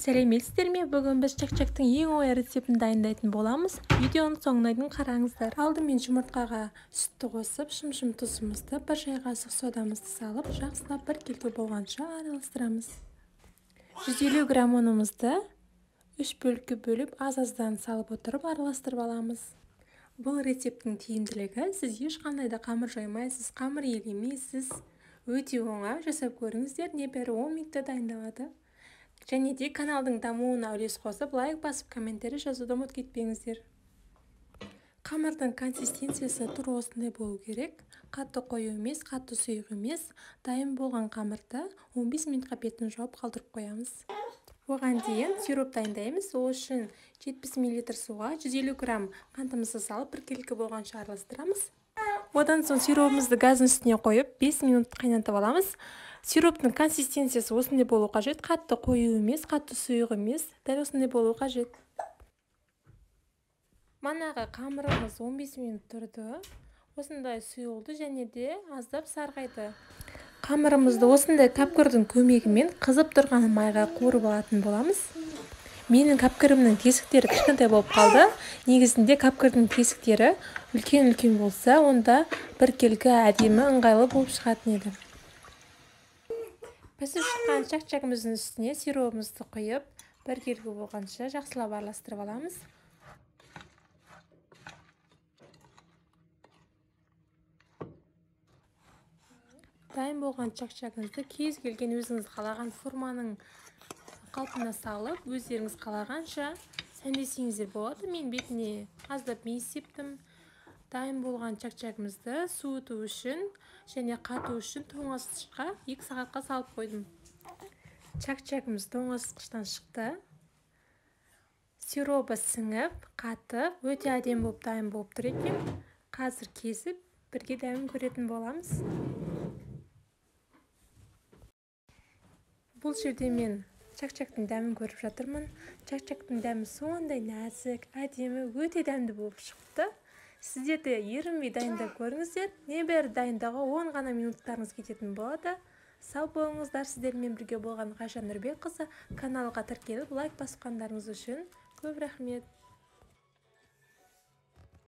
Сәлеметсіздер ме? Бүгін біз чак-чактың ең оңай рецептін дайындайтын боламыз. Видеоның соңына дейін қараңыздар. Алдымен жұмыртқаға сүтті қосып, шым-шым тұзымызды, бір шай қасық содамызды салып, жақсылап бір келте болғанша араластырамыз. 150 грамм ұнымызды 3 бөлікке бөліп, аз-аздан салып отырып араластырып аламыз. Бұл рецепттің тиімділігі: сіз ешқандай да қамыр жаймайсыз, қамыр елемейсіз. Өте оңай, жасап көріңіздер, небәрі 10 минутта дайындалады. Және де каналдың дамуына үлес қосып, лайк басып, комментарий жазуды ұмытып кетпеңіздер. Қамырдың консистенциясы тура осындай болу керек. Қатты қою емес, қатты сұйық емес. Дайын болған қамырды 15 минутқа бетін жауып қалдырып қоямыз. Оған дейін сироп дайындаймыз. Ол үшін 70 мл суға 150 грамм қантымызды салып, бір келкі болғанша араластырамыз. Одан соң сиропымызды газдың үстіне қойып 5 минут қайнатып аламыз. Сироптың консистенциясы осындай болу қажет. Қатты қою емес, қатты сұйық емес. Дәл осындай болу қажет. Манағы қамырымыз 15 минут тұрды. Осындай сұйылды және де аздап сарғайды. Қамырымызды осындай кәпкірдің көмегімен қызып тұрған майға қуырып алатын боламыз. Менің кәпкірімнің тесіктері кішкентай болып қалды. Негізінде кәпкірдің тесіктері үлкен болса, онда бір келкі әдемі ыңғайлы болып шығатын еді. Пісіп шыққан чак-чагымыздың үстіне сиропымызды құйып, бір келкі болғанша жақсылап араластырып аламыз. Дайын болған чак-чагыңызды кез келген өзіңіз қалаған форманың қалпына салып, өздеріңіз қалағанша сәндесеңіздер болады. Мен бетіне аздап мейіз септім. Дайын болған чак-чагымызды суыту үшін және қату үшін тоңазытқышқа 2 сағатқа салып қойдым. Чак-чагымыз тоңазытқыштан шықты. Сиропы сіңіп, қатып, өте әдемі болып дайын болып тұр екен. Қазір кесіп, бірге дәмін көретін боламыз. Бұл жерде мен чак-чактың дәмін көріп жатырмын. Чак-чактың дәмі сондай нәзік, әдемі, өте дәмді болып шықты. Сіздер де ерінбей дайындап көріңіздер. Небәрі дайындауға 10 ғана минуттарыңыз кететін болады. Сау болыңыздар. Сіздермен бірге болған Ғайша Нұрбекқызы. Каналға тіркеліп, лайк басқандарыңыз үшін көп рахмет.